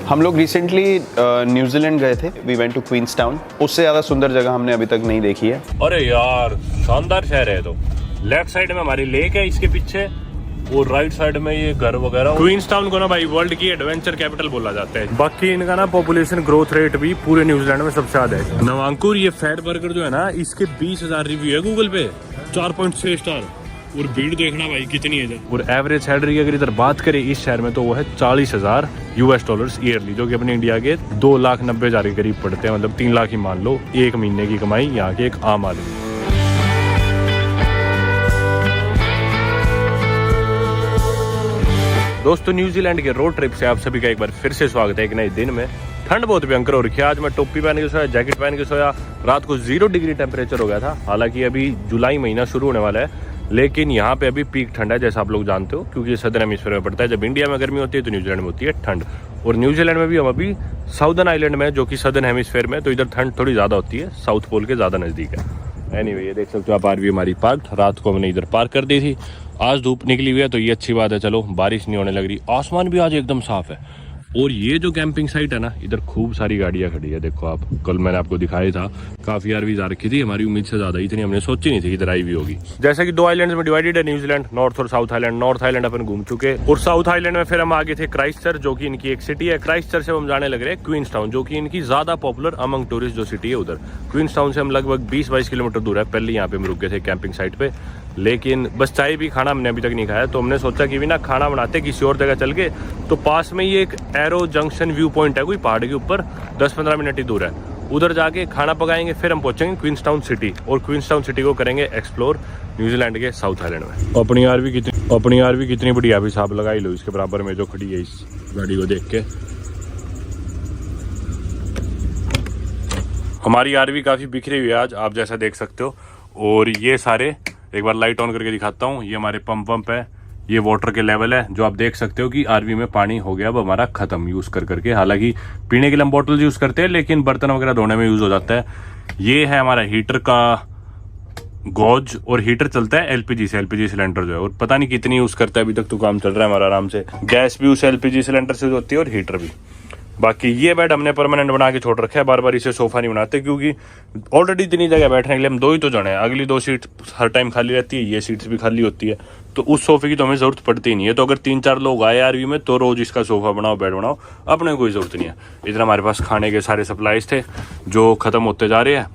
हम लोग recently New Zealand गए थे। We went to Queenstown. उससे ज़्यादा सुंदर जगह हमने अभी तक नहीं देखी है। अरे यार शानदार शहर है। तो लेफ्ट साइड में हमारी लेक है इसके पीछे, और राइट साइड में ये घर वगैरह। क्वींस टाउन को ना भाई वर्ल्ड की एडवेंचर कैपिटल बोला जाता है। बाकी इनका ना पॉपुलेशन ग्रोथ रेट भी पूरे न्यूजीलैंड में सबसे ज्यादा है। नवांकुर ये फैट बर्गर जो है ना, इसके 20,000 रिव्यू है गूगल पे, 4.6 स्टार। और भीड़ देखना भाई कितनी है। और एवरेज सैलरी की अगर इधर बात करें इस शहर में तो वो है $40,000 ईयरली, जो कि अपने इंडिया के 2,90,000 के करीब पड़ते हैं। मतलब 3 लाख ही मान लो एक महीने की कमाई यहाँ के एक आम आदमी। दोस्तों न्यूजीलैंड के रोड ट्रिप से आप सभी का एक बार फिर से स्वागत है एक नए दिन में। ठंड बहुत भयंकर हो रखी है। आज मैं टोपी पहन के सोया, जैकेट पहन के सोया। रात को 0 डिग्री टेम्परेचर हो गया था। हालांकि अभी जुलाई महीना शुरू होने वाला है, लेकिन यहाँ पे अभी पीक ठंड है, जैसा आप लोग जानते हो, क्योंकि सदर्न हेमिस्फीयर में पड़ता है। जब इंडिया में गर्मी होती है तो न्यूजीलैंड में होती है ठंड। और न्यूजीलैंड में भी हम अभी साउदर्न आइलैंड में, जो कि सदर्न हेमिस्फीयर में, तो इधर ठंड थोड़ी ज़्यादा होती है, साउथ पोल के ज़्यादा नज़दीक है। एनीवे, ये देख सकते हो आप आरवी हमारी पार्क। रात को हमने इधर पार्क कर दी थी। आज धूप निकली हुई है तो ये अच्छी बात है, चलो बारिश नहीं होने लग रही। आसमान भी आज एकदम साफ है। और ये जो कैंपिंग साइट है ना, इधर खूब सारी गाड़ियां खड़ी है। देखो आप, कल मैंने आपको दिखाई था, काफी आरवीज आ रखी थी। हमारी उम्मीद से ज्यादा, इतनी हमने सोची नहीं थी इधर आई भी होगी। जैसे कि 2 आइलैंड्स में डिवाइडेड है न्यूजीलैंड, नॉर्थ और साउथ आइलैंड। नॉर्थ आइलैंड अपन घूम चुके, और साउथ आइलैंड में फिर हम आगे थे क्राइस्टचर्च, जो कि इनकी एक सिटी है। क्राइस्टचर्च से हम जाने लग रहे हैं क्वींस टाउन, जो कि इनकी ज्यादा पॉपुलर अमंग टूरिस्ट जो सिटी है उधर। क्वींस टाउन से हम लगभग 20-22 किलोमीटर दूर है। पहले यहाँ पे हम रुक गए थे कैंपिंग साइट पे, लेकिन बस चाय भी, खाना हमने अभी तक नहीं खाया। तो हमने सोचा कि भी ना खाना बनाते किसी और जगह चल के। तो पास में ये एक एरो जंक्शन व्यू पॉइंट है, कोई पहाड़ के ऊपर 10-15 मिनट ही दूर है। उधर जाके खाना पकाएंगे, फिर हम पहुंचेंगे क्वींस टाउन सिटी, और क्वींस टाउन सिटी को करेंगे एक्सप्लोर न्यूजीलैंड के साउथ आइलैंड में। अपनी आरवी कितनी बढ़िया, अभी साहब लगा ही लो इसके बराबर में जो खड़ी है इस गाड़ी को देख के। हमारी आरवी काफी बिखरी हुई है आज, आप जैसा देख सकते हो। और ये सारे, एक बार लाइट ऑन करके दिखाता हूँ, ये हमारे पंप है, ये वाटर के लेवल है, जो आप देख सकते हो कि आरवी में पानी हो गया अब हमारा खत्म यूज कर करके। हालांकि पीने के लिए हम बॉटल यूज करते हैं, लेकिन बर्तन वगैरह धोने में यूज हो जाता है। ये है हमारा हीटर का गॉज, और हीटर चलता है एलपीजी से, एलपीजी सिलेंडर जो है, और पता नहीं कितनी यूज करता है। अभी तक तो काम चल रहा है हमारा आराम से। गैस भी उस एलपीजी सिलेंडर से होती है और हीटर भी। बाकी ये बेड हमने परमानेंट बना के छोड़ रखा है, बार बार इसे सोफा नहीं बनाते, क्योंकि ऑलरेडी इतनी जगह बैठने के लिए हम 2 ही तो जने हैं। अगली 2 सीट हर टाइम खाली रहती है, ये सीट्स भी खाली होती है, तो उस सोफे की तो हमें जरूरत पड़ती ही नहीं है। तो अगर 3-4 लोग आए आरवी में तो रोज इसका सोफा बनाओ, बेड बनाओ, अपने कोई जरूरत नहीं है। इधर हमारे पास खाने के सारे सप्लाईज थे जो खत्म होते जा रहे हैं।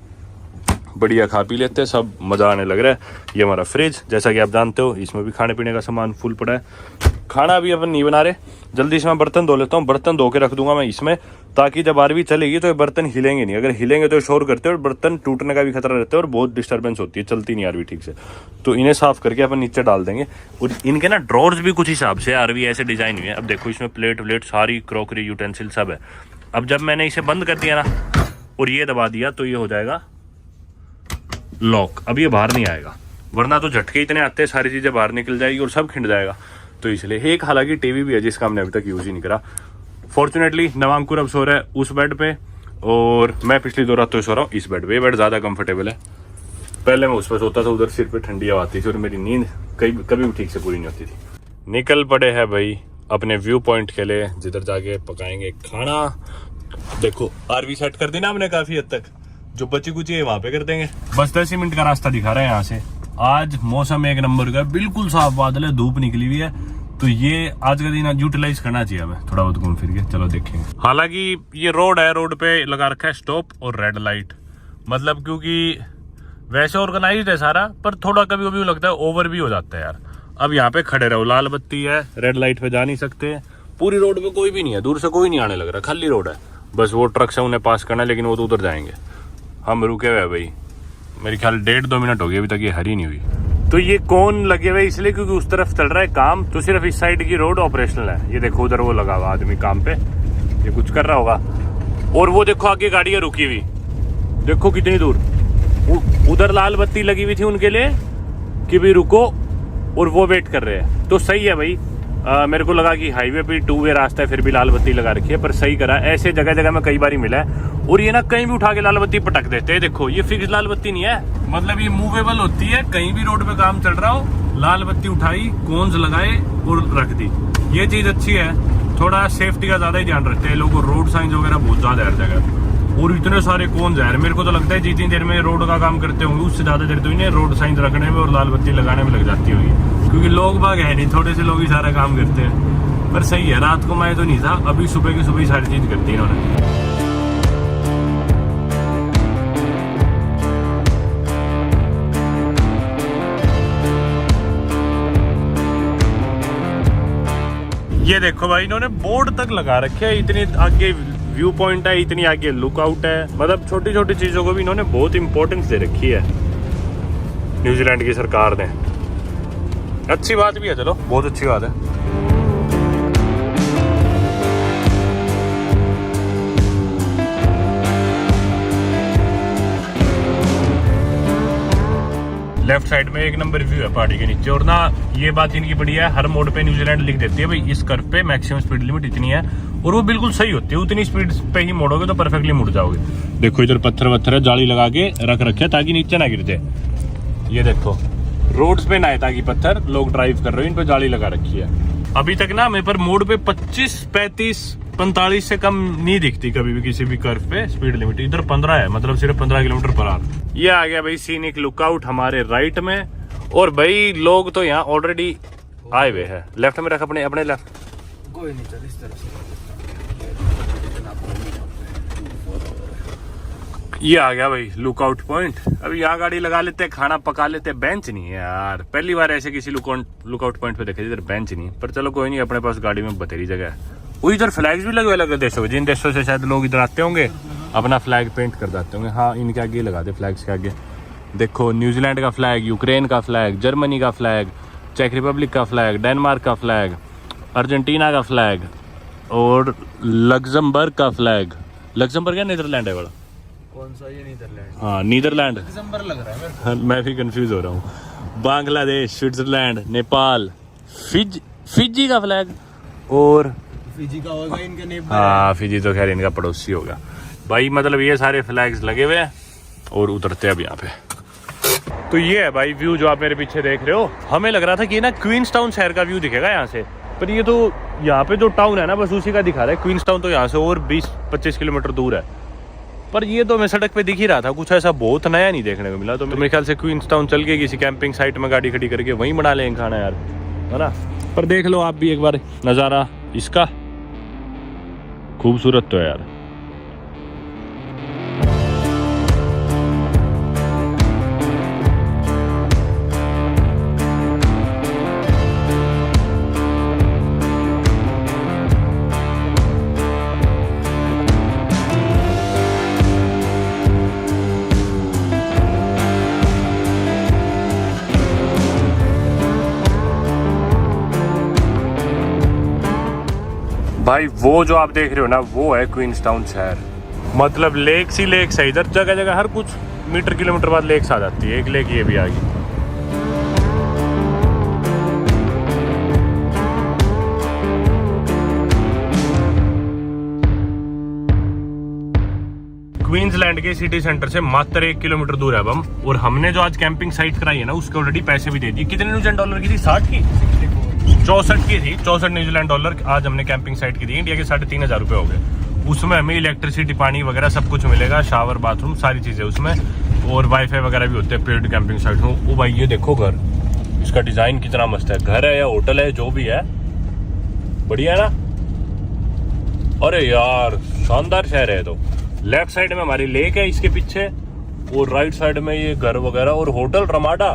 बढ़िया खा पी लेते हैं, सब मजा आने लग रहा है। ये हमारा फ्रिज, जैसा कि आप जानते हो, इसमें भी खाने पीने का सामान फुल पड़ा है। खाना अभी अपन नहीं बना रहे, जल्दी से मैं बर्तन धो लेता हूँ। बर्तन धो के रख दूंगा मैं इसमें, ताकि जब आरवी चलेगी तो ये बर्तन हिलेंगे नहीं। अगर हिलेंगे तो शोर करते हैं और बर्तन टूटने का भी खतरा रहता है, और बहुत डिस्टर्बेंस होती है, चलती नहीं आरवी ठीक से। तो इन्हें साफ करके अपन नीचे डाल देंगे। और इनके ना ड्रॉर्स भी कुछ हिसाब से आरवी ऐसे डिजाइन हुई है। अब देखो इसमें प्लेट सारी क्रॉकरी यूटेंसिल सब है। अब जब मैंने इसे बंद कर दिया ना और ये दबा दिया तो ये हो जाएगा लॉक। अब ये बाहर नहीं आएगा, वरना तो झटके इतने आते हैं, सारी चीजें बाहर निकल जाएगी और सब खिंड जाएगा। तो इसलिए एक, हालांकि टीवी भी है जिसका हमने अभी तक यूज ही नहीं करा। फॉर्चुनेटली नवांकुर अब सो रहा है उस बेड पे, और मैं पिछली 2 रात तो सो रहा हूँ इस बेड पे। ये बेड ज्यादा कंफर्टेबल है। पहले मैं उस पर सोता था, उधर सिर पे ठंडी हवा आती थी और मेरी नींद कभी भी ठीक से पूरी नहीं होती थी। निकल पड़े हैं भाई अपने व्यू पॉइंट के लिए, जिधर जाके पकाएंगे खाना। देखो आरवी सेट कर दी ना हमने काफी हद तक, जो बची कुची है वहां पे कर देंगे। बस 10 ही मिनट का रास्ता दिखा रहा है यहाँ से। आज मौसम एक नंबर का, बिल्कुल साफ बादल है, धूप निकली हुई है। तो ये आज का दिन यूटिलाइज करना चाहिए हमें, थोड़ा बहुत घूम फिर के। चलो देखेंगे। हालांकि ये रोड है, रोड पे लगा रखा है स्टॉप और रेड लाइट, मतलब क्योंकि वैसे ऑर्गेनाइज्ड है सारा, पर थोड़ा कभी कभी लगता है ओवर भी हो जाता है यार। अब यहाँ पे खड़े रहो, लाल बत्ती है, रेड लाइट पे जा नहीं सकते। पूरी रोड पे कोई भी नहीं है, दूर से कोई नहीं आने लग रहा, खाली रोड है। बस वो ट्रक से उन्हें पास करना है, लेकिन वो तो उधर जाएंगे। हम रुके हुए भाई, मेरे ख्याल 1.5-2 मिनट हो गए, अभी तक ये हरी नहीं हुई। तो ये कौन लगे हुए इसलिए क्योंकि उस तरफ चल रहा है काम, तो सिर्फ इस साइड की रोड ऑपरेशनल है। ये देखो उधर वो लगा हुआ आदमी काम पे, ये कुछ कर रहा होगा। और वो देखो आगे गाड़ियां रुकी हुई, देखो कितनी दूर। उधर लाल बत्ती लगी हुई थी उनके लिए कि भी रुको, और वो वेट कर रहे हैं। तो सही है भाई, मेरे को लगा कि हाईवे पे 2 वे रास्ता है, फिर भी लाल बत्ती लगा रखी है, पर सही करा। ऐसे जगह जगह में कई बार ही मिला है। और ये ना कहीं भी उठा के लाल बत्ती पटक देते हैं। देखो ये फिक्स लाल बत्ती नहीं है, मतलब ये मूवेबल होती है। कहीं भी रोड पे काम चल रहा हो, लाल बत्ती उठाई, कोन्स लगाए और रख दी। ये चीज अच्छी है। थोड़ा सेफ्टी का ज्यादा ही ध्यान रखते हैं लोग, रोड साइंस वगैरह बहुत ज्यादा हर जगह। और इतने सारे कौन जा रहे हैं, मेरे को तो लगता है जितनी देर में रोड का काम करते होंगे उससे ज्यादा देर तो इन्हें रोड साइंस रखने में और लाल बत्ती लगाने में लग जाती होगी, क्योंकि लोग बाग है नहीं, थोड़े से लोग ही सारा काम करते हैं। पर सही है, रात को मैं तो नहीं था, अभी सुबह की सुबह ही सारी चीज करती है इन्होंने। ये देखो भाई, इन्होंने बोर्ड तक लगा रखे हैं, इतनी आगे व्यू पॉइंट है, इतनी आगे लुकआउट है, मतलब छोटी छोटी चीजों को भी इन्होंने बहुत इंपॉर्टेंस दे रखी है न्यूजीलैंड की सरकार ने। अच्छी बात भी है, चलो बहुत अच्छी बात है। लेफ्ट साइड में एक नंबर व्यू है पहाड़ी के नीचे। और ना ये बात इनकी बढ़िया है, हर मोड पे न्यूजीलैंड लिख देती है भाई इस कर्व पे मैक्सिमम स्पीड लिमिट इतनी है, और वो बिल्कुल सही होती है, उतनी स्पीड पे ही मोड़ोगे तो परफेक्टली मुड़ जाओगे। देखो इधर पत्थर वत्थर है, जाली लगा के रख रखे है ताकि नीचे ना गिर जाए। ये देखो रोड्स पे ना है ताकि पत्थर, लोग ड्राइव कर रहे हो इन पे जाली लगा रखी है। अभी तक ना मेरे पर मोड पे 25, 35, 45 से कम नहीं दिखती कभी भी किसी भी कर्व पे स्पीड लिमिट। इधर 15 है, मतलब सिर्फ 15 किलोमीटर पर आवर। ये आ गया भाई सीनिक लुकआउट हमारे राइट में, और भाई लोग तो यहाँ ऑलरेडी आए हुए हैं। लेफ्ट में रख अपने अपने लेफ्ट, कोई नहीं, चल इस तरफ से। ये आ गया भाई लुकआउट पॉइंट। अभी यहाँ गाड़ी लगा लेते हैं, खाना पका लेते हैं। बेंच नहीं है यार, पहली बार ऐसे किसी लुकआउट पॉइंट पे देखे इधर बेंच नहीं, पर चलो कोई नहीं, अपने पास गाड़ी में बतेरी जगह है। वो इधर फ्लैग्स भी लगे हुए अलग देशों के, जिन देशों से शायद लोग इधर आते होंगे अपना फ्लैग पेंट कर जाते होंगे। हाँ, इनके आगे लगा दे, फ्लैग्स के आगे देखो न्यूजीलैंड का फ्लैग, यूक्रेन का फ्लैग, जर्मनी का फ्लैग, चेक रिपब्लिक का फ्लैग, डेनमार्क का फ्लैग, अर्जेंटीना का फ्लैग और लग्जमबर्ग का फ्लैग। लग्जमबर्ग है नीदरलैंड है बड़ा, कौन सा ये नीदरलैंड? हाँ नीदरलैंड, दिसंबर लग रहा है मेरे को। मैं भी कंफ्यूज हो रहा हूँ। बांग्लादेश, स्विट्जरलैंड, नेपाल, फिजी का फ्लैग, और फिजी का होगा इनका नेम। हाँ फिजी तो खैर इनका पड़ोसी होगा भाई। मतलब ये सारे फ्लैग्स लगे हुए हैं और उतरते हैं अब यहाँ पे। तो ये है भाई व्यू जो आप मेरे पीछे देख रहे हो। हमें लग रहा था कि ना क्वींस टाउन शहर का व्यू दिखेगा यहाँ से, पर ये तो यहाँ पे जो टाउन है ना बस उसी का दिखा रहा है। क्वींस टाउन तो यहाँ से और 20-25 किलोमीटर दूर है, पर ये तो मैं सड़क पे दिख ही रहा था, कुछ ऐसा बहुत नया नहीं देखने को मिला। तो मेरे ख्याल से क्वींस टाउन चल के किसी कैंपिंग साइट में गाड़ी खड़ी करके वहीं बना लेंगे खाना यार, है ना। पर देख लो आप भी एक बार नज़ारा इसका, खूबसूरत तो है यार। भाई वो जो आप देख रहे हो ना वो है क्वींस टाउन शहर। मतलब लेक्स ही लेक्स है इधर, जगह जगह हर कुछ मीटर किलोमीटर बाद लेक्स आ जाती है। एक लेक ये भी आ गई। क्वींसलैंड के सिटी सेंटर से मात्र 1 किलोमीटर दूर है अब हम, और हमने जो आज कैंपिंग साइट कराई है ना उसके ऑलरेडी पैसे भी दे दिए। कितने न्यूजीलैंड डॉलर की थी? 60 की 64 की थी, 64 न्यूजीलैंड डॉलर आज हमने कैंपिंग साइट की दी। इंडिया के 3,500 रुपये हो गए। उसमें हमें इलेक्ट्रिसिटी, पानी वगैरह सब कुछ मिलेगा, शावर, बाथरूम, सारी चीज़ें उसमें, और वाईफाई वगैरह भी होते हैं पेड कैंपिंग साइट में। ओ भाई ये देखो घर, इसका डिज़ाइन कितना मस्त है। घर है या होटल है जो भी है, बढ़िया है ना। अरे यार शानदार शहर है। तो लेफ्ट साइड में हमारी लेक है इसके पीछे, और राइट साइड में ये घर वगैरह और होटल रमाडा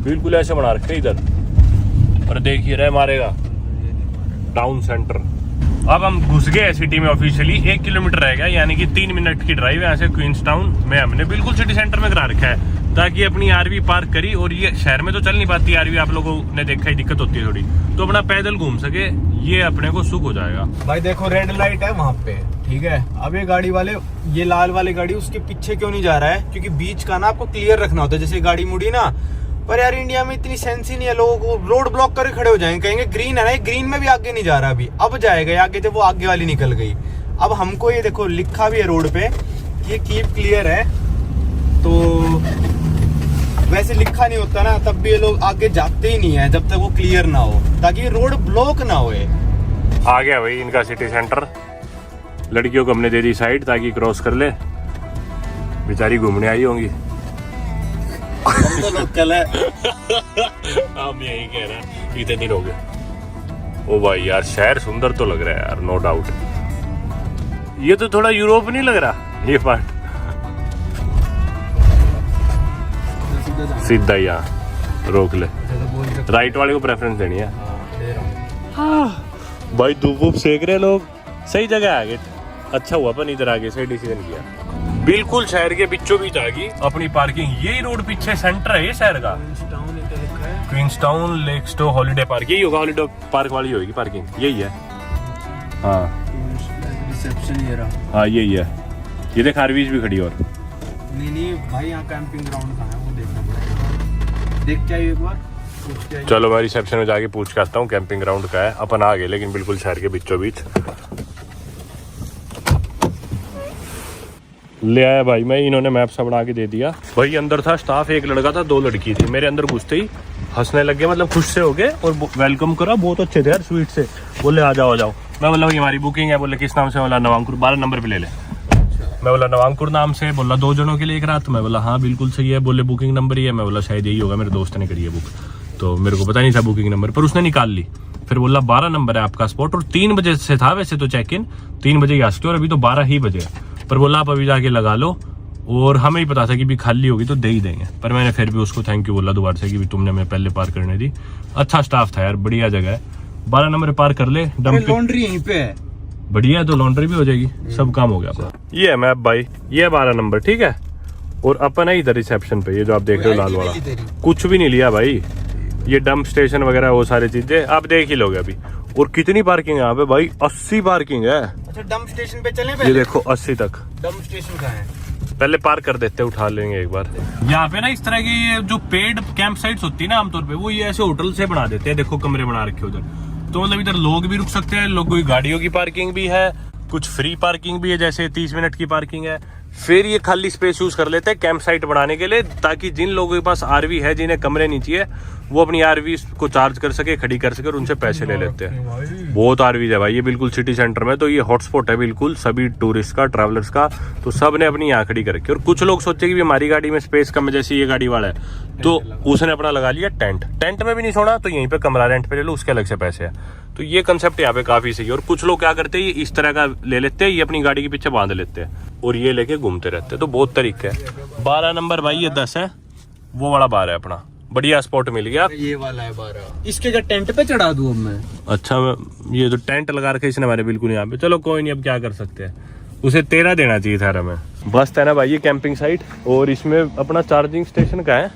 बिल्कुल ऐसे बना रखे इधर। और देखिए रहे मारेगा टाउन सेंटर। अब हम घुस गए सिटी में ऑफिशियली। 1 किलोमीटर रह गया, यानी कि 3 मिनट की ड्राइव है यहाँ से क्वींस टाउन में। हमने बिल्कुल सिटी सेंटर में करा रखा है ताकि अपनी आरवी पार्क करी, और ये शहर में तो चल नहीं पाती आरवी, आप लोगों ने देखा ही दिक्कत होती है थोड़ी, तो अपना पैदल घूम सके, ये अपने को सुख हो जाएगा। भाई देखो रेड लाइट है वहाँ पे, ठीक है। अब ये गाड़ी वाले, ये लाल वाली गाड़ी उसके पीछे क्यों नहीं जा रहा है? क्योंकि बीच का ना आपको क्लियर रखना होता है। जैसे गाड़ी मुड़ी ना, पर यार इंडिया में इतनी सेंस ही नहीं है, लोगों को रोड ब्लॉक करके खड़े हो जाएंगे, कहेंगे ग्रीन है ना, ये ग्रीन में भी आगे नहीं जा रहा अभी, अब जाएगा। आगे थे वो आगे वाली निकल गई। अब हमको ये देखो लिखा भी है रोड पे कि ये कीप क्लियर है, तो वैसे लिखा नहीं होता ना, तब भी ये लोग आगे जाते ही नहीं है जब तक वो क्लियर ना हो, ताकि रोड ब्लॉक ना होए। आ गया भाई इनका सिटी सेंटर। लड़कियों को हमने दे दी साइड ताकि क्रॉस कर ले, बेचारी घूमने आई होंगी। हम तो लोकल है। हम यही कह रहे हैं, इतने दिन हो गए। ओ भाई यार शहर सुंदर तो लग रहा है यार, नो डाउट। ये तो थोड़ा यूरोप नहीं लग रहा ये पार्ट। सीधा यहाँ रोक ले, राइट वाले को प्रेफरेंस देनी है। भाई धूप वूप सेक रहे लोग, सही जगह आ गए। अच्छा हुआ अपन इधर आगे सही डिसीजन किया। बिल्कुल शहर के बीचों बीच आ गई अपनी पार्किंग। यही रोड पीछे सेंटर है ये शहर का, क्वींसटाउन लेक्सटो हॉलीडे पार्क। यही होगा, हॉलीडे पार्क वाली होगी पार्किंग, यही है। हाँ रिसेप्शन ये रहा। हाँ यही है। ये देख आरवीज भी खड़ी। और नहीं भाई यहाँ कैंपिंग ग्राउंड कहाँ है वो देखना पड़ेगा। देख के आइए एक बार, पूछ के आइए। चलो मैं रिसेप्शन में जाके पूछ के आता हूँ कैंपिंग ग्राउंड का है। अपन आ गए लेकिन बिल्कुल शहर के बीचों बीच ले आया भाई मैं। इन्होंने मैप सा बना के दे दिया। भाई अंदर था स्टाफ, एक लड़का था, 2 लड़की थी। मेरे अंदर घुसते ही हंसने लग गए, मतलब खुश से हो गए और वेलकम करा। बहुत अच्छे थे यार, स्वीट से। बोले आ जाओ आ जाओ। मैं बोला भाई हमारी बुकिंग है। बोले किस नाम से? बोला नवांकुर, 12 नंबर पे ले ले। मैं बोला नवांकुर नाम से। बोला 2 जनों के लिए एक रात। मैं बोला हाँ बिल्कुल सही है। बोले बुकिंग नंबर ही है। मैं बोला शायद यही होगा, मेरे दोस्त ने करी है बुक, तो मेरे को पता नहीं था बुकिंग नंबर, पर उसने निकाल ली। फिर बोला 12 नंबर है आपका स्पॉट, और 3 बजे से था वैसे तो चेक इन, 3 बजे ही आ सकते हो, और अभी तो 12 ही बजे। पर बोला आप अभी जाके लगा लो, और हमें ही पता था कि भी खाली होगी तो दे ही देंगे। पर मैंने फिर भी उसको थैंक यू बोला दोबारा से कि भी तुमने हमें पहले पार करने दी। अच्छा स्टाफ था यार, बढ़िया जगह है। 12 नंबर पार कर ले। लॉन्ड्री यहीं पे है, बढ़िया है, तो लॉन्ड्री भी हो जाएगी, सब काम हो गया अपना। ये है मैप भाई, ये है 12 नंबर, ठीक है। और अपन है इधर रिसेप्शन पे, ये जो आप देख रहे हो लाल वाला। कुछ भी नहीं लिया भाई, ये डंप स्टेशन वगैरह वो सारी चीजें आप देख ही लोगे अभी। और कितनी पार्किंग है यहाँ पे भाई? 80 पार्किंग है। अच्छा डंप स्टेशन पे चले? ये देखो 80 तक। डंप स्टेशन कहाँ है? पहले पार कर देते, उठा लेंगे एक बार। यहाँ पे ना इस तरह की ये जो पेड कैंप साइट्स होती है ना आमतौर पे, वो ये ऐसे होटल से बना देते हैं। देखो कमरे बना रखे उधर, तो मतलब इधर लोग भी रुक सकते हैं। लोगों की गाड़ियों की पार्किंग भी है, कुछ फ्री पार्किंग भी है, जैसे 30 मिनट की पार्किंग है। फिर ये खाली स्पेस यूज कर लेते हैं कैंप साइट बनाने के लिए, ताकि जिन लोगों के पास आरवी है, जिन्हें कमरे नहीं चाहिए, वो अपनी आरवी को चार्ज कर सके, खड़ी कर सके, और उनसे पैसे ले लेते हैं। बहुत आरवी है भाई ये, बिल्कुल सिटी सेंटर में। तो ये हॉटस्पॉट है बिल्कुल सभी टूरिस्ट का, ट्रैवलर्स का। तो सब ने अपनी यहाँ खड़ी कर रखी। और कुछ लोग सोचे कि हमारी गाड़ी में स्पेस कम है, जैसे ये गाड़ी वाला है, तो उसने अपना लगा लिया टेंट। टेंट में भी नहीं सोना तो यहीं पे कमरा रेंट पे ले लो, उसके अलग से पैसे है। तो ये कंसेप्ट यहाँ पे काफी सही है। और कुछ लोग क्या करते हैं, ये इस तरह का ले लेते हैं, ये अपनी गाड़ी के पीछे बांध लेते हैं और ये लेके घूमते रहते हैं। तो बहुत तरीका है। 12 नंबर भाई ये 10 है, वो वाला 12 है अपना। बढ़िया स्पॉट मिल गया। ये वाला है 12। इसके क्या टेंट पे चढ़ा दूं अब मैं? अच्छा ये तो टेंट लगा रखे इसने हमारे बिल्कुल यहाँ पे। चलो कोई नहीं, अब क्या कर सकते हैं, उसे 13 देना चाहिए था हमें। बस है ना भाई ये कैंपिंग साइट। और इसमें अपना चार्जिंग स्टेशन का है,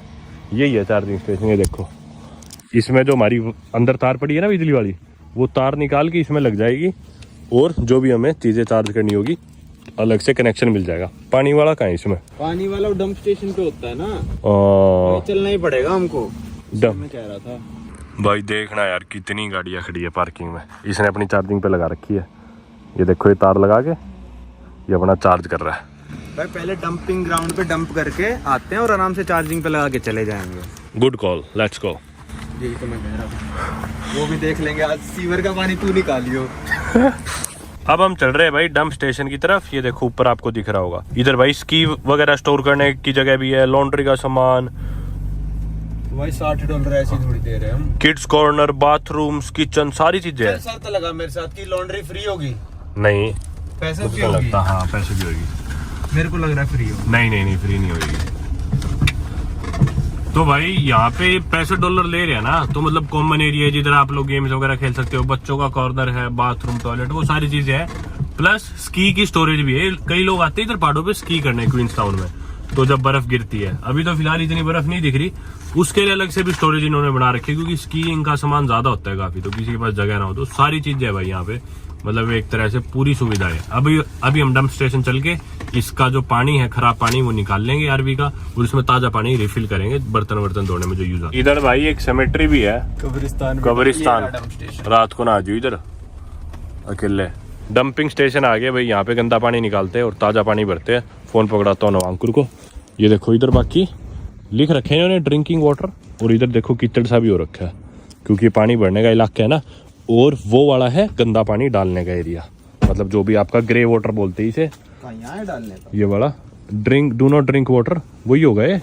यही है चार्जिंग स्टेशन। ये देखो इसमें जो हमारी अंदर तार पड़ी है ना बिजली वाली, वो तार निकाल के इसमें लग जाएगी, और जो भी हमें चीजें चार्ज करनी होगी अलग से कनेक्शन मिल जाएगा। पानी वाला कहाँ है इसमें? पानी वाला डंप स्टेशन पे होता है ना, चलना ही पड़ेगा हमको। डंप मैं कह रहा था भाई, देखना यार कितनी गाड़ियां खड़ी है पार्किंग में। इसने अपनी चार्जिंग पे लगा रखी है। ये देखो ये तार लगा के ये अपना चार्ज कर रहा है भाई। पहले डंपिंग ग्राउंड पे डंप करके आते हैं और आराम से चार्जिंग पे लगा के चले जाएंगे। Good call, let's go. यही तो मैं कह रहा था, वो भी देख लेंगे। आज सीवर का पानी तू निकालियो। अब हम चल रहे हैं भाई डंप स्टेशन की तरफ। ये देखो ऊपर आपको दिख रहा होगा, इधर भाई स्की वगैरह स्टोर करने की जगह भी है, लॉन्ड्री का सामान। भाई $60 ऐसी थोड़ी दे रहे हैं हम। किड्स कॉर्नर, बाथरूम्स, किचन, सारी चीजें हैं। शर्त लगा मेरे साथ की लॉन्ड्री फ्री होगी। नहीं पैसे मुझे भी तो होगी। लगता हाँ पैसे भी होगी। मेरे को लग रहा है फ्री होगी। नहीं फ्री नहीं होगी। तो भाई यहाँ पे $65 ले रहे हैं ना, तो मतलब कॉमन एरिया है जिधर आप लोग गेम्स वगैरह खेल सकते हो। बच्चों का कॉर्नर है, बाथरूम, टॉयलेट, वो सारी चीजें हैं। प्लस स्की की स्टोरेज भी है। कई लोग आते हैं इधर पहाड़ों पे स्की करने क्वींसटाउन में, तो जब बर्फ गिरती है, अभी तो फिलहाल इतनी बर्फ नहीं दिख रही, उसके लिए अलग से भी स्टोरेज इन्होंने बना रखी है, क्योंकि स्कीइंग का सामान ज्यादा होता है काफी, तो किसी के पास जगह ना हो। तो सारी चीजें है भाई यहाँ पे, मतलब एक तरह से पूरी सुविधा है। अभी हम डंप स्टेशन चल के इसका जो पानी है, खराब पानी, वो निकाल लेंगे आरवी का, और इसमें ताजा पानी रिफिल करेंगे बर्तन धोने में जो यूज होता है। इधर भाई एक सेमेट्री भी है, कब्रिस्तान। रात को ना आ जाओ इधर अकेले। डंपिंग स्टेशन आ गया भाई, यहाँ पे गंदा पानी निकालते हैं और ताजा पानी भरते हैं। फोन पकड़ाता हूँ नवांकुर को। ये देखो इधर बाकी लिख रखे हैं इन्होंने ड्रिंकिंग वाटर, और इधर देखो कीचड़ सा भी हो रखा है, क्योंकि पानी भरने का इलाका है ना। और वो वाला है गंदा पानी डालने का एरिया, मतलब जो भी आपका ग्रे वाटर बोलते हैं इसे। यहाँ है डालने का? ये वाला drink, do not drink water, वही होगा ये,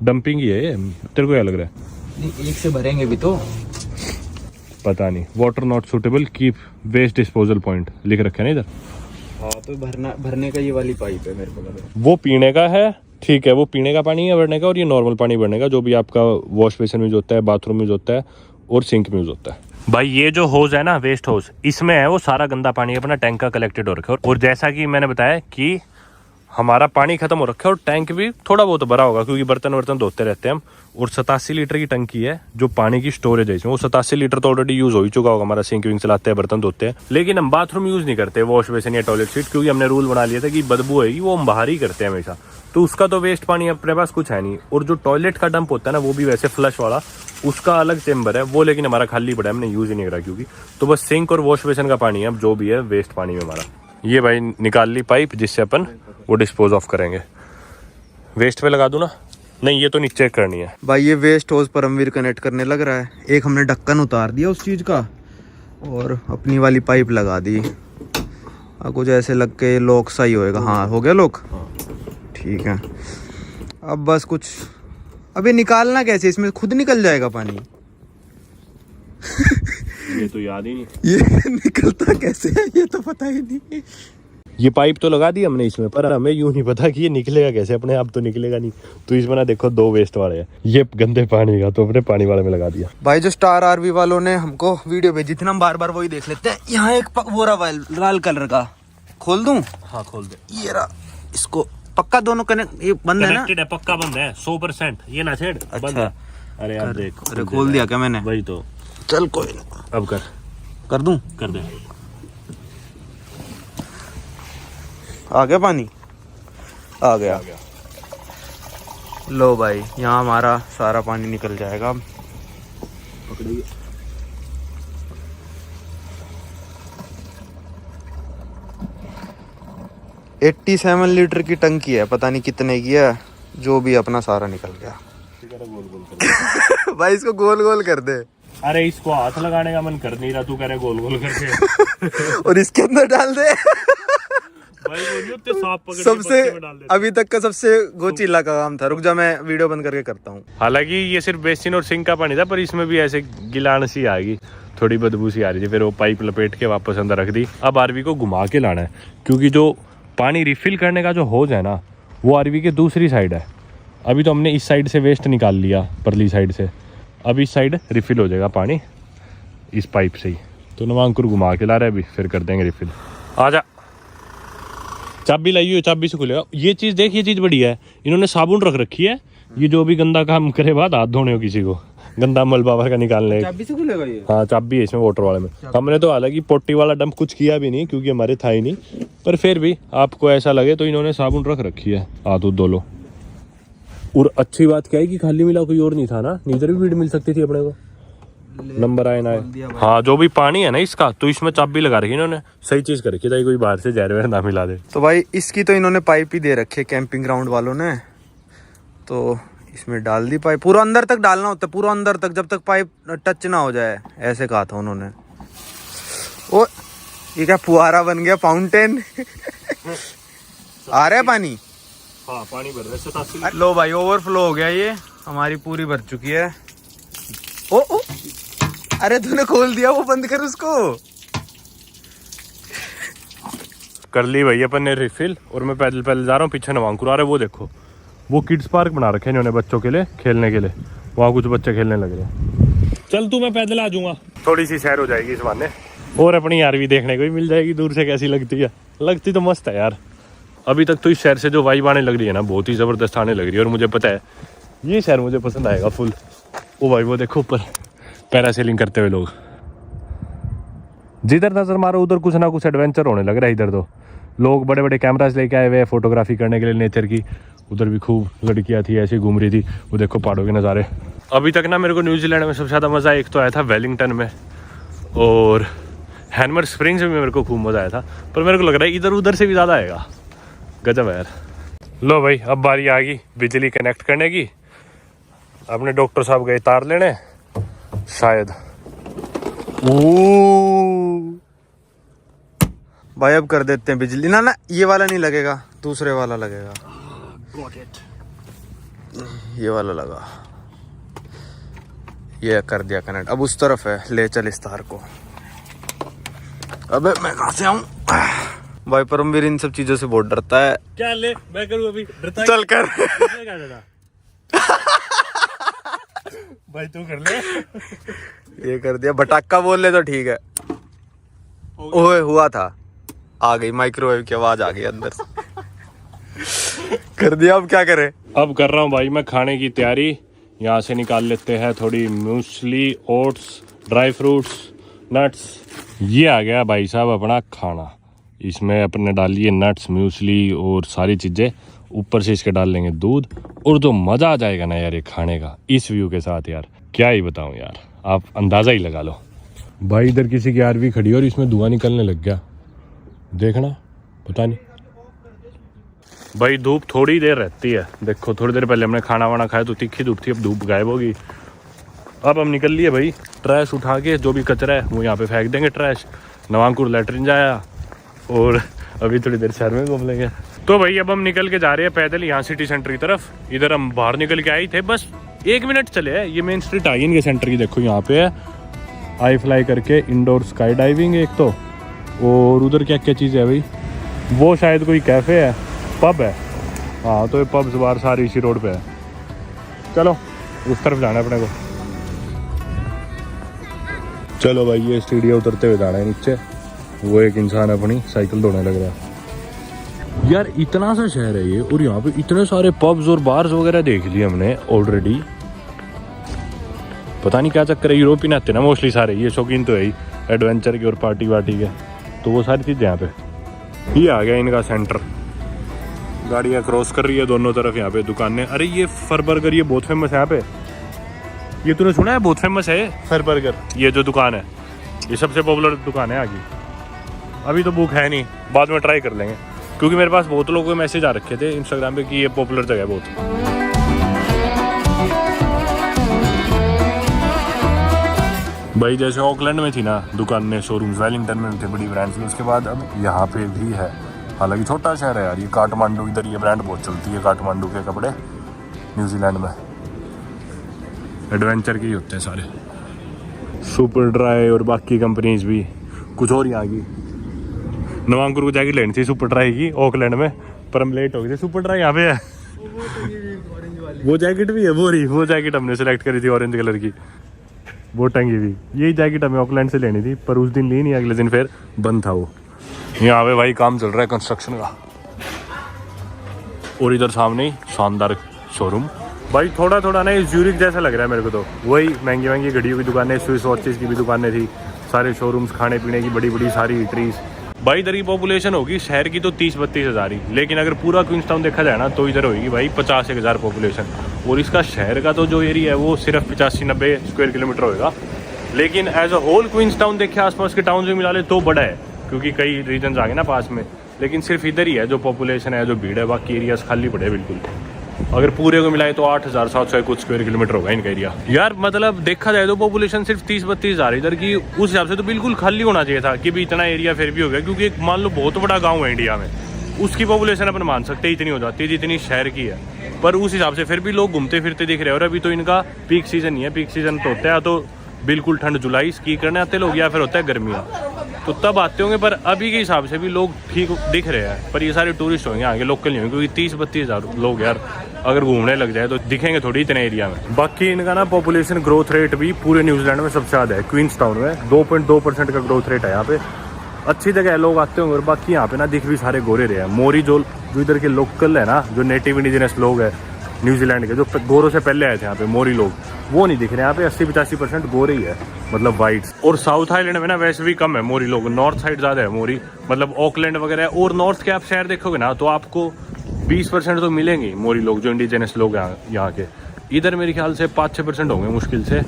डंपिंग ही है ये। तेरे को क्या लग रहा है? नहीं, एक से भरेंगे भी तो। पता नहीं। Water not suitable, keep waste disposal point लिख रखा है ना इधर। हाँ तो भरने का ये वाली पाइप है मेरे को लग रहा है। वो पीने का है, ठीक है, वो पीने का पानी है भरने का, और ये नॉर्मल पानी भरने का, जो भी आपका वॉश बेसिन में यूज होता है, बाथरूम में यूज होता है और सिंक में यूज होता है। भाई ये जो होज है ना, वेस्ट होज, इसमें है वो सारा गंदा पानी अपना टैंक का कलेक्टेड हो रखा है। और जैसा कि मैंने बताया कि हमारा पानी खत्म हो रखा है और टैंक भी थोड़ा बहुत भरा होगा, क्योंकि बर्तन धोते रहते हैं हम। और 87 लीटर की टंकी है जो पानी की स्टोरेज है इसमें। वो 87 लीटर तो ऑलरेडी यूज हो ही चुका होगा, हमारा सिंक विंक चलाते हैं, बर्तन धोते हैं। लेकिन हम बाथरूम यूज नहीं करते, वॉश बेसिन या टॉयलेट सीट, क्योंकि हमने रूल बना लिया था कि बदबू आएगी, वो हम बाहर ही करते हैं हमेशा। तो उसका तो वेस्ट पानी अपने पास कुछ है नहीं। और जो टॉयलेट का डंप होता है ना, वो भी वैसे फ्लश वाला, उसका अलग चेम्बर है वो, लेकिन हमारा खाली पड़ा है, हमने यूज ही नहीं करा क्योंकि। तो बस सिंक और वॉश बेसिन का पानी है अब जो भी है वेस्ट पानी में हमारा। ये भाई निकाल ली पाइप, जिससे अपन वो डिस्पोज ऑफ करेंगे। वेस्ट पे लगा दूं ना? नहीं, ये तो नीचे चेक करनी है भाई। ये वेस्ट होज परमवीर कनेक्ट करने लग रहा है। एक हमने ढक्कन उतार दिया उस चीज का और अपनी वाली पाइप लगा दी। कुछ ऐसे लग के लॉक सही होएगा। हाँ हो गया लॉक, ठीक है। अब बस कुछ, अबे निकालना कैसे? इसमें खुद निकल जाएगा पानी। ये तो याद ही नहीं, ये निकलता कैसे है ये तो पता ही नहीं। ये पाइप तो लगा दी हमने इसमें, पर हमें यूं नहीं पता कि ये निकलेगा कैसे। अपने आप तो निकलेगा नहीं। तो इसमें ना देखो 2 वेस्ट वाले हैं, ये गंदे पानी का, तो अपने पानी वाले में लगा दिया। भाई जो स्टार आरवी वालों ने हमको वीडियो भेजी थी ना, हम बार बार वही देख लेते हैं। यहाँ एक वो रहा लाल कलर का, खोल दूं? हाँ खोल दे। ये रहा, इसको पक्का दोनों कनेक्ट, ये बंद है ना? कनेक्टेड है, पक्का बंद है 100%। ये ना छेड़, बंद है। अरे यार देख, अरे खोल दिया क्या मैंने? वही तो। चल कोई नहीं, अब कर दूं? कर दे। आ गया पानी? आ गया। लो भाई, यहाँ हमारा सारा पानी निकल जाएगा। पकड़िए। 87 लीटर की टंकी है, पता नहीं कितने की है, जो भी अपना सारा निकल गया। भाई इसको गोल गोल कर दे। अरे इसको हाथ लगाने का मन कर नहीं रहा, तू कह रहे गोल गोल करके। और इसके अंदर डाल दे। सबसे अभी तक का सबसे गोचीला का काम था। रुक जा, मैं वीडियो बंद करके करता हूँ। हालांकि ये सिर्फ बेसिन और सिंक का पानी था, पर इसमें भी ऐसे गिलान सी आ गई, थोड़ी बदबू सी आ रही थी। फिर वो पाइप लपेट के वापस अंदर रख दी। अब आरवी को घुमा के लाना है, क्योंकि जो पानी रिफिल करने का जो होज है ना, वो आरवी के दूसरी साइड है। अभी तो हमने इस साइड से वेस्ट निकाल लिया, परली साइड से। अब इस साइड रिफिल हो जाएगा पानी इस पाइप से ही। तो नवांकुर घुमा के ला रहा है, अभी फिर कर देंगे रिफिल। आजा, चाबी लाई हुई, चाबी से खुलेगा। ये चीज़ देख, ये चीज़ बढ़िया है, इन्होंने साबुन रख रखी है। ये जो भी गंदा काम करे बाद हाथ धोने हो किसी को, गंदा मलबा का निकालने। चाबी से खुलेगा ये? हाँ चाबी है इसमें, वाटर वाले में। हमने तो हालांकि पोटी वाला डंप कुछ किया भी नहीं, क्योंकि हमारे था ही नहीं। पर फिर भी आपको ऐसा लगे तो इन्होंने साबुन रख रखी है, हाथ धो लो। और अच्छी बात क्या है कि खाली मिला, कोई और नहीं था ना, नीचे भी भीड़ मिल सकती थी अपने को। नंबर आए ना आए। हाँ जो भी पानी है ना इसका, तो इसमें चाबी लगा रखी इन्होंने, सही चीज कर रखी, ताकि कोई बाहर से जहर वहर ना मिला दे। तो भाई इसकी तो इन्होंने पाइप ही दे रखी है कैंपिंग ग्राउंड वालों ने। तो इसमें डाल दी पाइप, पूरा अंदर तक डालना होता है, पूरा अंदर तक, जब तक पाइप टच ना हो जाए, ऐसे कहा था उन्होंने। ओ ये क्या फुहारा बन गया, फाउंटेन। आ रहा है पानी? हाँ पानी भर रहा है 87। लो भाई ओवरफ्लो हो गया, ये हमारी पूरी भर चुकी है। ओ अरे तूने खोल दिया, वो बंद कर उसको। कर ली भाई अपन ने रिफिल, और मैं पैदल पैदल जा रहा हूँ, पीछे नवांकुर आ रहे। वो देखो, वो किड्स पार्क बना रखे हैं इन्होंने बच्चों के लिए खेलने के लिए, वहाँ कुछ बच्चे खेलने लग रहे हैं। चल तू, मैं पैदल आ जाऊंगा, थोड़ी सी सैर हो जाएगी इस बहाने, और अपनी आरवी देखने को भी मिल जाएगी दूर से कैसी लगती है। लगती तो मस्त है यार। अभी तक तो इस शहर से जो वाइब आने लग रही है ना, बहुत ही ज़बरदस्त आने लग रही है। और मुझे पता है ये शहर मुझे पसंद आएगा फुल। ओ भाई वो देखो ऊपर पैरासेलिंग करते हुए लोग, जिधर नजर मारो उधर कुछ ना कुछ एडवेंचर होने लग रहा है। इधर तो लोग बड़े बड़े कैमराज लेके आए हुए हैं फोटोग्राफी करने के लिए नेचर की। उधर भी खूब लड़कियां थी ऐसी घूम रही थी। वो देखो पहाड़ों के नज़ारे। अभी तक ना मेरे को न्यूजीलैंड में सबसे ज़्यादा मज़ा एक तो आया था वेलिंगटन में, और हैनमर स्प्रिंग्स में मेरे को खूब मज़ा आया था। पर मेरे को लग रहा है इधर उधर से भी ज़्यादा आएगा। गजब है यार। लो भाई अब बारी आ गई बिजली कनेक्ट करने की। अपने डॉक्टर साहब गए तार लेने शायद। भाई अब कर देते हैं बिजली ना ना, ये वाला नहीं लगेगा, दूसरे वाला लगेगा। ये वाला लगा, ये कर दिया कनेक्ट। अब उस तरफ है, ले चल इस तार को। अबे मैं कहाँ से आऊं भाई? परमवीर इन सब चीजों से बहुत डरता है। क्या ले मैं करूँ अभी? डरता चल कर भाई तू कर ले। ये कर दिया, भटाका बोल ले तो ठीक है। ओए हुआ था, आ गई माइक्रोवेव की आवाज आ गई अंदर से। कर दिया, अब क्या करें? अब कर रहा हूँ भाई मैं खाने की तैयारी। यहाँ से निकाल लेते हैं थोड़ी मूसली, ओट्स, ड्राई फ्रूट्स, नट्स। ये आ गया भाई साहब अपना खाना। इसमें अपने डालिए नट्स, मूसली और सारी चीज़ें, ऊपर से इसके डाल लेंगे दूध, और तो मज़ा आ जाएगा ना यार ये खाने का इस व्यू के साथ। यार क्या ही बताऊँ यार, आप अंदाज़ा ही लगा लो। भाई इधर किसी की आरवी खड़ी और इसमें धुआं निकलने लग गया, देखना पता नहीं। भाई धूप थोड़ी देर रहती है, देखो थोड़ी देर पहले हमने खाना वाना खाया तो तीखी धूप थी, अब धूप गायब होगी। अब हम निकल लिए भाई, ट्रैश उठा के जो भी कचरा है वो यहाँ पे फेंक देंगे। ट्रैश नवांकुर लैटरिन जाया और अभी थोड़ी देर शहर में घूम लेंगे। तो भाई अब हम निकल के जा रहे हैं पैदल यहाँ सिटी सेंटर की तरफ। इधर हम बाहर निकल के आए थे, बस 1 मिनट चले हैं। ये मेन स्ट्रीट आई इनके सेंटर की, देखो यहाँ पे है आई फ्लाई करके इंडोर स्काई डाइविंग एक तो, और उधर क्या क्या चीज़ है भाई, वो शायद कोई कैफ़े है, पब है। हाँ तो ये पब्स बार सारी इसी रोड पे है। चलो उस तरफ जाना है अपने को। चलो भाई ये स्टेडियम उतरते हुए जाना है नीचे। वो एक इंसान अपनी साइकिल धोने लग रहा है। यार इतना सा शहर है ये, और यहाँ पे इतने सारे पब्स और बार्स वगैरह देख लिए हमने ऑलरेडी। पता नहीं क्या चक्कर है, यूरोपियन आते ना मोस्टली सारे, ये शौकीन तो है ही एडवेंचर के और पार्टी वार्टी के, तो वो सारी चीज़ें यहाँ पे। ये आ गया इनका सेंटर, गाड़ियाँ क्रॉस कर रही है दोनों तरफ, यहाँ पे दुकानें। अरे ये फर बर्गर, ये बहुत फेमस है यहाँ पे, ये तूने सुना है? बहुत फेमस है फर बर्गर, ये जो दुकान है, ये सबसे पॉपुलर दुकान है आगे। अभी तो बुक है नहीं, बाद में ट्राई कर लेंगे, क्योंकि मेरे पास बहुत लोगों के मैसेज आ रखे थे इंस्टाग्राम पे कि ये पॉपुलर जगह है बहुत। भाई जैसे ऑकलैंड में थी ना दुकानें, शोरूम्स, वेलिंगटन में थे बड़ी ब्रांड्स की, उसके बाद अब यहाँ पे भी है। हालांकि छोटा शहर है यार ये काठमांडू, इधर ये ब्रांड बहुत चलती है काठमांडू के कपड़े। न्यूजीलैंड में एडवेंचर के ही होते हैं सारे, सुपर ड्राई और बाकी कंपनीज भी। कुछ और यहाँ की नवांकुर को जैकेट लेनी थी सुपर ड्राई की ऑकलैंड में, पर हम लेट हो गए थे। सुपर ड्राई यहाँ पे है, वो जैकेट भी है, वो जैकेट हमने सेलेक्ट करी थी ऑरेंज कलर की, वो टंगी हुई। यही जैकेट हमें ऑकलैंड से लेनी थी, पर उस दिन ली नहीं, अगले दिन फिर बंद था वो। यहाँ पे भाई काम चल रहा है कंस्ट्रक्शन का, और इधर सामने ही शानदार शोरूम। भाई थोड़ा थोड़ा ना ज्यूरिक जैसा लग रहा है मेरे को, तो वही महंगी महंगी घड़ियों की दुकानें, स्विस वॉचेस की भी दुकानें थी, सारे शोरूम्स, खाने पीने की बड़ी बड़ी सारी इटरीज। भाई इधर की पॉपुलेशन होगी शहर की तो 30-32 हज़ार ही, लेकिन अगर पूरा क्वींसटाउन देखा जाए ना तो इधर होगी भाई 50,000 पॉपुलेशन। और इसका शहर का तो जो एरिया है वो सिर्फ 85-90 स्क्वायर किलोमीटर होगा, लेकिन एज अ होल क्वींसटाउन देखे आसपास के टाउन में मिला ले तो बड़ा है, क्योंकि कई रीजन आ गए ना पास में। लेकिन सिर्फ इधर ही है जो पॉपुलेशन है, जो भीड़ है, बाकी एरियाज खाली पड़े बिल्कुल। अगर पूरे को मिलाए तो 8,700 कुछ स्क्वायर किलोमीटर होगा इनका एरिया। यार मतलब देखा जाए तो पॉपुलेशन सिर्फ 30-32 हज़ार इधर की, उस हिसाब से तो बिल्कुल खाली होना चाहिए था कि भी इतना एरिया फिर भी हो गया। क्योंकि एक मान लो बहुत बड़ा गांव है इंडिया में, उसकी पॉपुलेशन अपन मान सकते हैं इतनी हो जाती है जितनी शहर की है, पर उस हिसाब से फिर भी लोग घूमते फिरते दिख रहे हैं। और अभी तो इनका पीक सीजन नहीं है, पीक सीजन तो होता है तो बिल्कुल ठंड जुलाई स्की करने आते लोग, या फिर होता है गर्मियाँ, तो तब आते होंगे। पर अभी के हिसाब से भी लोग ठीक दिख रहे हैं, पर ये सारे टूरिस्ट होंगे आगे, लोकल नहीं होंगे, क्योंकि 30-32 हज़ार लोग यार अगर घूमने लग जाए तो दिखेंगे थोड़ी इतने एरिया में। बाकी इनका ना पॉपुलेशन ग्रोथ रेट भी पूरे न्यूजीलैंड में सबसे ज़्यादा है। क्वींसटाउन में 2.2% का ग्रोथ रेट है यहाँ पे। अच्छी जगह है, लोग आते होंगे। और बाकी यहाँ पे ना दिख भी सारे गोरे रहे हैं। मोरी जो इधर के लोकल है ना, जो नेटिव इंडिजिनस लोग हैं न्यूजीलैंड के, जो गोरों से पहले आए थे यहाँ पे, मोरी लोग, वो नहीं दिख रहे यहाँ पे। 80-85% गोरे ही है, मतलब वाइट्स। और साउथ आइलैंड में ना वैसे भी कम है मोरी लोग, नॉर्थ साइड ज़्यादा है मोरी, मतलब ऑकलैंड वगैरह। और नॉर्थ के आप शहर देखोगे ना तो आपको 20% तो मिलेंगे मोरी लोग, जो इंडिजिनस लोग हैं यहाँ के। इधर मेरे ख्याल से 5-6% होंगे मुश्किल से।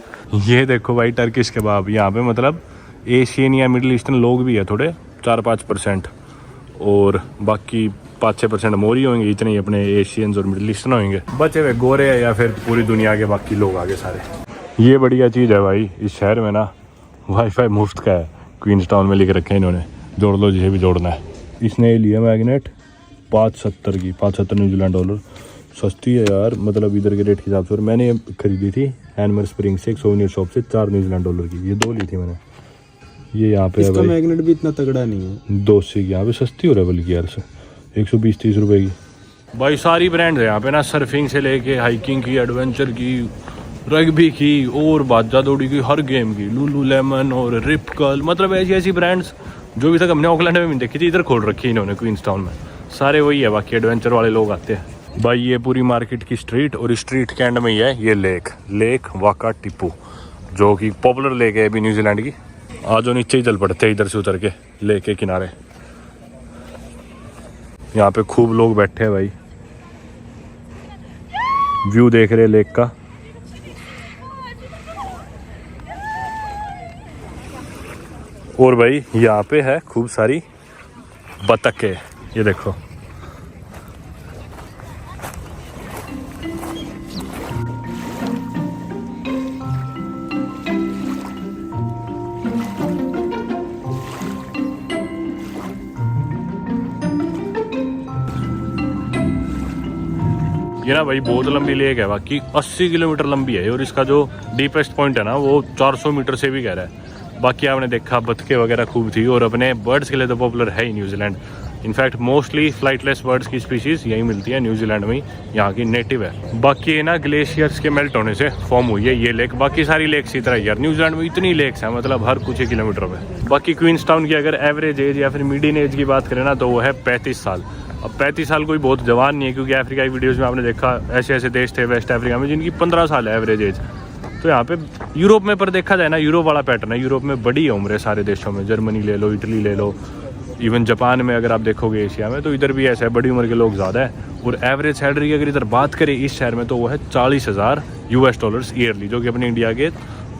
ये देखो भाई टर्किश कबाब, यहाँ पे मतलब एशियन या मिडिल ईस्टर्न लोग भी है थोड़े, 4-5%, और बाकी 5-6% मोरी होंगे, इतने ही अपने एशियंस और मिडिल ईस्टर्न होंगे। बचे हुए गोरे या फिर पूरी दुनिया के बाकी लोग आगे सारे। ये बढ़िया चीज़ है भाई इस शहर में ना, वाईफाई मुफ्त का है, क्वींस टाउन में लिख रखे हैं इन्होंने, जोड़ लो जिसे भी जोड़ना है। इसने ये लिया मैग्नेट 570 की, 570 न्यूजीलैंड डॉलर, सस्ती है यार, मतलब इधर के रेट के हिसाब से। और मैंने खरीदी थी हैनमर स्प्रिंग से, एक सोवेनियर शॉप से, 4 न्यूजीलैंड डॉलर की। ये 2 ली थी मैंने। ये यहाँ पे इसका मैग्नेट भी इतना तगड़ा नहीं है, 200 की, यहाँ पे सस्ती हो रहा है बल्कि यार, 120-30 रुपए की। भाई सारी ब्रांड है यहाँ पे ना, सर्फिंग से लेके हाइकिंग की, एडवेंचर की, रग्बी की और बाजा दौड़ी की, हर गेम की, लुलू लेमन और रिप कर्ल, मतलब ऐसी ऐसी ब्रांड्स जो भी तक हमने ऑकलैंड में भी देखी थी, इधर खोल रखी है इन्होंने क्वींस टाउन में। सारे वही है, बाकी एडवेंचर वाले लोग आते हैं। भाई ये पूरी मार्केट की स्ट्रीट, और स्ट्रीट के एंड में ही है ये लेक वाकाटिपू, जो कि पॉपुलर लेक है अभी न्यूजीलैंड की। आज नीचे ही चल पड़ते हैं इधर से उतर के लेक के किनारे। यहाँ पे खूब लोग बैठे हैं भाई, व्यू देख रहे लेक का। और भाई यहाँ पे है खूब सारी बतखें, ये देखो। ये ना भाई बहुत लंबी लेक है, बाकी 80 किलोमीटर लंबी है, और इसका जो डीपेस्ट पॉइंट है ना वो 400 मीटर से भी गहरा है। बाकी आपने देखा बतखें वगैरह खूब थी, और अपने बर्ड्स के लिए तो पॉपुलर है ही New Zealand. In fact mostly flightless birds की स्पीशीज यही मिलती है न्यूजीलैंड में, यहाँ की नेटिव है। बाकी ये ना ग्लेशियर्स के मेल्ट होने से फॉर्म हुई है ये लेक। बाकी सारी लेक्स की तरह यार न्यूजीलैंड में इतनी लेक्स हैं, मतलब हर कुछ ही किलोमीटर में। बाकी क्वींस टाउन की अगर एवरेज एज या फिर मीडियन एज की बात करें ना, तो वो है 35 साल। अब 35 साल कोई बहुत जवान नहीं है, क्योंकि अफ्रीका की वीडियोज़ में आपने देखा ऐसे ऐसे देश थे वेस्ट अफ्रीका में जिनकी 15 साल है एवरेज एज। तो यहाँ पे यूरोप में पर देखा जाए ना, यूरोप वाला पैटर्न है। यूरोप में बड़ी है उम्र सारे देशों में, जर्मनी ले लो, इटली ले लो, इवन जापान में अगर आप देखोगे एशिया में, तो इधर भी ऐसा है, बड़ी उम्र के लोग ज़्यादा है। और एवरेज सैलरी अगर इधर बात करें इस शहर में, तो वो है $40,000 US ईयरली, जो कि अपने इंडिया के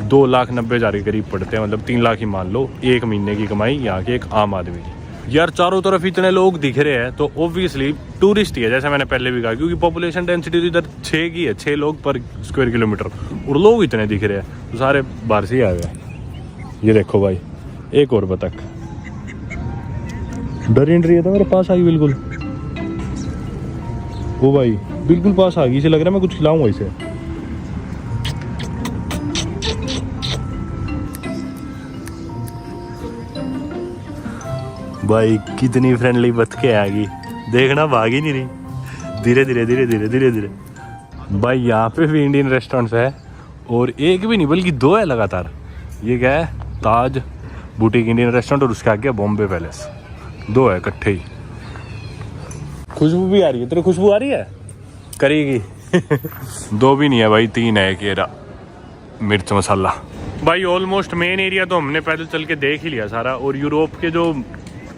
2,90,000 के करीब पड़ते हैं, मतलब 3 लाख ही मान लो एक महीने की कमाई यहाँ के एक आम आदमी की। यार चारों तरफ इतने लोग दिख रहे हैं, तो ऑब्वियसली टूरिस्ट ही है, जैसा मैंने पहले भी कहा, क्योंकि पॉपुलेशन डेंसिटी तो इधर 6 की है, 6 लोग पर स्क्वायर किलोमीटर, और लोग इतने दिख रहे हैं, तो सारे बाहर से ही आए हुए हैं। ये देखो भाई, एक और बतख डर ही नहीं रही है, तो मेरे पास आ गई बिल्कुल। ओ भाई बिल्कुल पास आ गई, इसे लग रहा है मैं कुछ खिलाऊंगा इसे। भाई कितनी फ्रेंडली बतखें आ गई, देखना भाग ही नहीं रही, धीरे धीरे धीरे धीरे धीरे धीरे। भाई यहाँ पे भी इंडियन रेस्टोरेंट्स है, और एक भी नहीं बल्कि 2 है लगातार। ये क्या है, ताज बुटीक इंडियन रेस्टोरेंट, और उसके आगे बॉम्बे पैलेस, 2 है इकट्ठे ही। खुशबू भी आ रही है, तेरे खुशबू आ रही है करेगी 2 भी नहीं है भाई, 3 है, केरा मिर्च मसाला। भाई ऑलमोस्ट मेन एरिया तो हमने पैदल चल के देख ही लिया सारा। और यूरोप के जो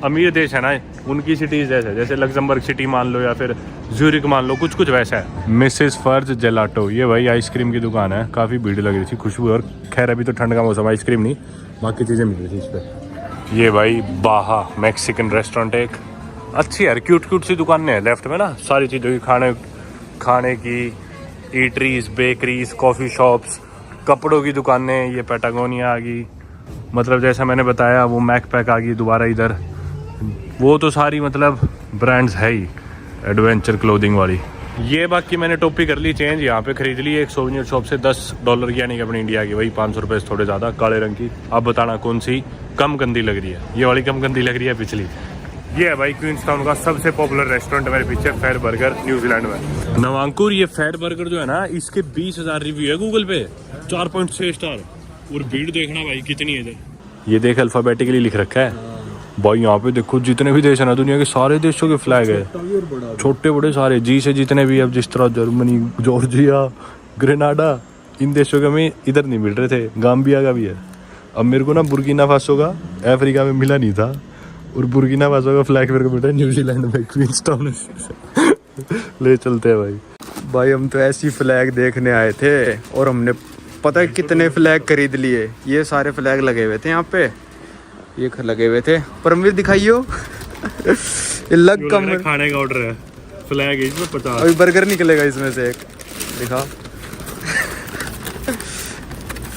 अमीर देश है ना, उनकी सिटीज़ जैसे लग्जमबर्ग सिटी मान लो, या फिर ज्यूरिक मान लो, कुछ कुछ वैसा है। मिसेस फर्ज जेलाटो, ये भाई आइसक्रीम की दुकान है, काफ़ी भीड़ लग रही थी, खुशबू। और खैर अभी तो ठंड का मौसम, आइसक्रीम नहीं बाकी चीज़ें मिल रही थी इस पर। ये भाई बाहा मैक्सिकन रेस्टोरेंट, एक अच्छी यार क्यूट सी दुकानें हैं लेफ्ट में ना, सारी चीज़ों की, खाने की, ईटरीज, बेकरीज, कॉफ़ी शॉप्स, कपड़ों की दुकानें, ये पैटागोनिया आ गई, मतलब जैसा मैंने बताया वो मैकपैक आ गई दोबारा इधर। वो तो सारी मतलब ब्रांड्स है ही एडवेंचर क्लोथिंग वाली। ये बाकी मैंने टोपी कर ली चेंज, यहाँ पे खरीद ली एक सोवेनियर शॉप से $10 की, यानी कि अपनी इंडिया की वही 500 रुपये से थोड़े ज़्यादा, काले रंग की। अब बताना कौन सी कम गंदी लग रही है, ये वाली कम गंदी लग रही है पिछली। ये है भाई क्वींस टाउन का सबसे पॉपुलर रेस्टोरेंट मेरे पीछे, फेयर बर्गर न्यूजीलैंड में। नवांकुर ये फेयर बर्गर जो है ना, इसके 20,000 रिव्यू है गूगल पे, 4.6 स्टार। और भीड़ देखना भाई कितनी है इधर। ये देख अल्फाबेटिकली लिख रखा है भाई, यहाँ पे देखो जितने भी देश है ना, दुनिया के सारे देशों के फ्लैग है, छोटे बड़े सारे, जी से जितने भी। अब जिस तरह जर्मनी, जॉर्जिया, ग्रेनाडा, इन देशों के हमें इधर नहीं मिल रहे थे, गाम्बिया का भी है। अब मेरे को ना बुर्किना फासो का अफ्रीका में मिला नहीं था, और बुर्किना फासो का फ्लैग मेरे को मिला न्यूजीलैंड में, क्वींस टाउन ले चलते हैं भाई। हम तो ऐसी फ्लैग देखने आए थे, और हमने पता है कितने फ्लैग खरीद लिए। ये सारे फ्लैग लगे हुए थे यहाँ पे, ये लगे हुए थे। परमवीर दिखाइयो ये लग कम खाने का ऑर्डर है, फ्लैग है इसमें 50। अभी बर्गर निकलेगा इसमें से एक, दिखा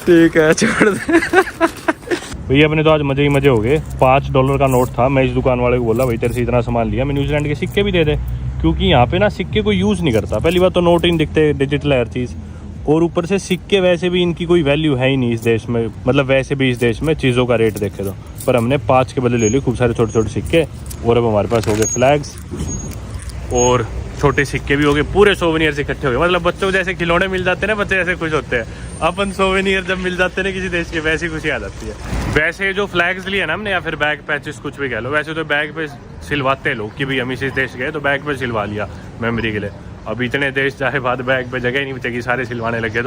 ठीक है छोड़ दे भैया अपने तो आज मजे ही मजे हो गए। $5 का नोट था। मैं इस दुकान वाले को बोला भाई तेरे से इतना सामान लिया, मैं न्यूजीलैंड के सिक्के भी दे दे, क्योंकि यहाँ पे ना सिक्के को यूज़ नहीं करता। पहली बात तो नोट ही नहीं दिखते, डिजिटल है हर चीज़, और ऊपर से सिक्के वैसे भी इनकी कोई वैल्यू है ही नहीं इस देश में, मतलब वैसे भी इस देश में चीज़ों का रेट देखे तो। पर हमने 5 के बदले ले लिए खूब सारे छोटे छोटे सिक्के, और अब हमारे पास हो गए फ्लैग्स और छोटे सिक्के भी हो गए, पूरे सोवेनियर्स इकट्ठे हो गए। मतलब बच्चों को जैसे खिलौने मिल जाते हैं ना, बच्चे ऐसे खुश होते हैं, अपन सोवेनियर जब मिल जाते हैं ना किसी देश के, वैसी खुशी आ जाती है। वैसे जो फ्लैग्स लिए ना हमने, या फिर बैग पैचेस कुछ भी कह लो, वैसे तो बैग पे सिलवाते हैं लोग कि भाई हम इस देश गए तो बैग पे सिलवा लिया मेमोरी के लिए। अब इतने देश जाए बाद बैग पे जगह ही नहीं बचेगी, सारे सिलवाने लगे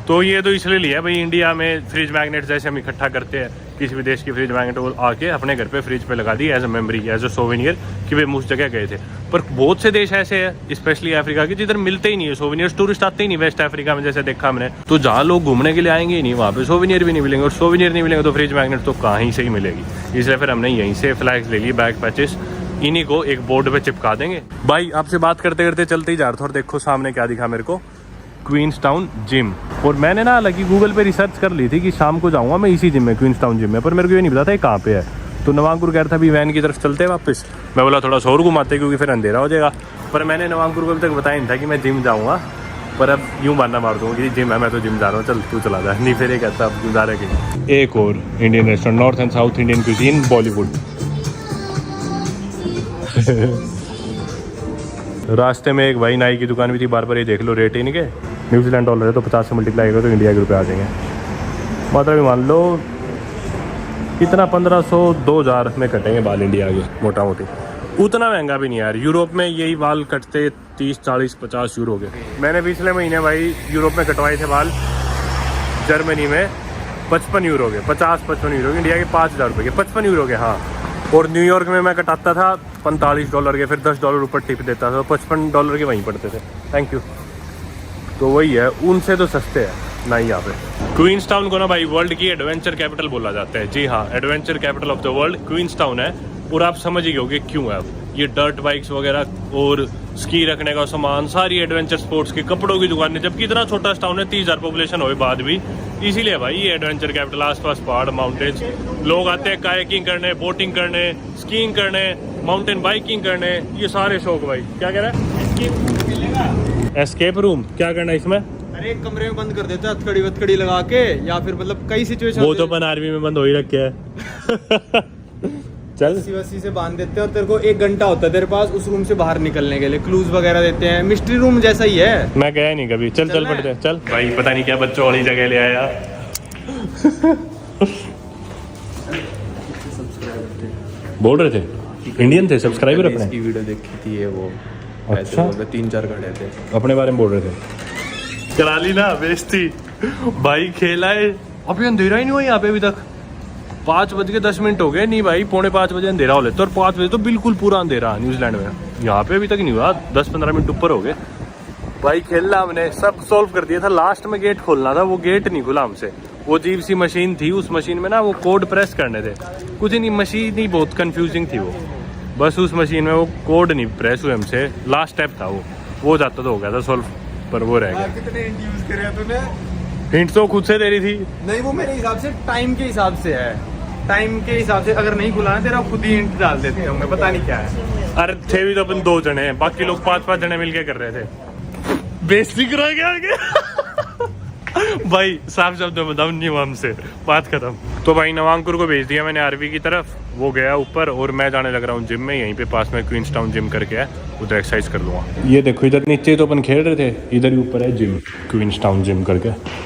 तो ये तो इसलिए लिया भाई, इंडिया में फ्रिज मैग्नेट जैसे हम इकट्ठा करते हैं, किसी भी देश की फ्रिज मैग्नेट को आके अपने घर पे फ्रिज पे लगा दी as a memory, as a souvenir कि भाई हम उस जगह गए थे। पर बहुत से देश ऐसे हैं स्पेशली अफ्रीका के जिधर मिलते ही नहीं है सोवेनियर्स, टूरिस्ट आते ही नहीं वेस्ट अफ्रीका में जैसे देखा हमने। तो जहाँ लोग घूमने के लिए आएंगे ही नहीं, वहाँ पे सोवेनियर भी नहीं मिलेंगे, और सोवेनियर नहीं मिलेंगे तो फ्रिज मैग्नेट तो कहीं से ही मिलेगी। इसलिए फिर हमने यहीं से फ्लैग्स ले लिए, बैग पैचेस, इन्हीं को एक बोर्ड पे चिपका देंगे। भाई आपसे बात करते करते चलते ही जा रहा था और देखो सामने क्या दिखा मेरे को, क्वींसटाउन जिम। और मैंने ना लगी गूगल पे रिसर्च कर ली थी कि शाम को जाऊंगा मैं इसी जिम में, क्वींसटाउन जिम में, पर मेरे को ये नहीं पता था ये कहाँ पे है। तो नवांकुर कह रहा था अभी वैन की तरफ चलते हैं वापस, मैं बोला थोड़ा सा और घुमाते क्योंकि फिर अंधेरा हो जाएगा। पर मैंने नवांकुर को अभी तक बताया नहीं था कि मैं जिम जाऊँगा, पर अब यूँ बहाना मार दूँगा कि जिम है, मैं तो जिम जा रहा हूँ, चल तू चला जा, नहीं फिर ये कहता अब क्यों जा रहे कहीं। एक और Indian restaurant, north and south Indian cuisine Bollywood. रास्ते में एक भाई नाई की दुकान भी थी, बार बार ये देख लो रेट इनके, न्यूजीलैंड डॉलर है तो 50 से मल्टीप्लाई करो तो इंडिया के रुपए आ जाएंगे। मतलब मान लो कितना 1500 2000 में कटेंगे बाल इंडिया के मोटा मोटी। उतना महंगा भी नहीं यार, यूरोप में यही बाल कटते 30 40 50 यूरो के। मैंने पिछले महीने भाई यूरोप में कटवाए थे बाल, जर्मनी में 55 यूरो के, 50-55 यूरो के, इंडिया के 5000 रुपये के, 55 यूरो के हाँ। और न्यूयॉर्क में मैं कटाता था $45 के, फिर $10 ऊपर टिप देता था, $55 के वहीं पड़ते थे। Thank you. तो वही है, उनसे तो सस्ते है ना यहाँ पे। क्वींसटाउन को ना भाई वर्ल्ड की एडवेंचर कैपिटल बोला जाता है। जी हाँ, adventure capital of the world Queenstown है। और आप समझ ही होंगे क्यों है। अब ये डर्ट बाइक्स वगैरह और स्की रखने का सामान, सारी एडवेंचर स्पोर्ट्स की, कपड़ों की दुकानें, जबकि इतना छोटा टाउन है, 30,000 पॉपुलेशन होने बाद भी, इसीलिए भाई ये एडवेंचर कैपिटल। आसपास पहाड़, माउंटेन्स, लोग आते हैं कायाकिंग करने, बोटिंग करने, स्कीइंग करने, माउंटेन बाइकिंग करने, ये सारे शौक। भाई क्या कह रहा है? एस्केप रूम क्या करना है इसमें? अरे एक कमरे में बंद कर देते हैं हथकड़ी वथकड़ी लगा के, या फिर मतलब कई सिचुएशन, वो तो अपन आर्मी में बंद हो ही रखे है। चल वसी से बांध देते हैं और तेरे को 1 घंटा होता है तेरे पास उस रूम से बाहर निकलने के लिए, क्लूज वगैरह देते हैं, मिस्ट्री रूम जैसा ही है। मैं गया नहीं कभी। चल चल पड़ते चल। भाई पता नहीं क्या बच्चों वाली जगह ले आया। बोल रहे थे इंडियन थे सब्सक्राइबर अपने की वीडियो देखी थी ये, वो अच्छा 3-4 घंटे थे, अपने बारे में बोल रहे थे। चला ली ना बेइज्जती। भाई खेला है, अभी अंधेरा ही नहीं हुआ यहाँ पे अभी तक। 5:10 हो गए, नहीं भाई 4:45 बजे अंधेरा हो लेता, और 5 बजे तो बिल्कुल पूरा अंधेरा न्यूजीलैंड में। यहाँ पे अभी तक नहीं हुआ, 10-15 मिनट ऊपर हो गए। भाई खेलना हमने सब सॉल्व कर दिया था, लास्ट में गेट खोलना था, वो गेट नहीं खुला हमसे। वो अजीब सी मशीन थी, उस मशीन में ना वो कोड प्रेस करने थे, कुछ नहीं, मशीन ही बहुत कंफ्यूजिंग थी वो। बस उस मशीन में वो कोड नहीं प्रेस हुए हमसे, लास्ट स्टेप था वो जाता तो हो गया था सॉल्व, पर वो रह गया। कितने हिंट यूज करे तूने? हिंट तो खुद से दे रही थी। नहीं, वो मेरे हिसाब से टाइम के हिसाब से है, टाइम के हिसाब से अगर नहीं खुला ना तेरा, खुद ही हिंट डाल देते होंगे, पता नहीं क्या है। अरे थे भी तो अपन 2 जने हैं, बाकी लोग 5-5 जने मिलके कर रहे थे। बेइज्जती करा गया भाई, साफ शब्द में बताऊं, नहीं हुआ हमसे, बात खत्म। तो भाई नवांकुर को भेज दिया मैंने आरवी की तरफ, वो गया ऊपर, और मैं जाने लग रहा हूँ जिम में, यहीं पे पास में क्वींसटाउन जिम करके है, उधर एक्सरसाइज कर लूँगा। ये देखो इधर नीचे तो अपन खेल रहे थे, इधर ही ऊपर है जिम, क्वींसटाउन जिम करके।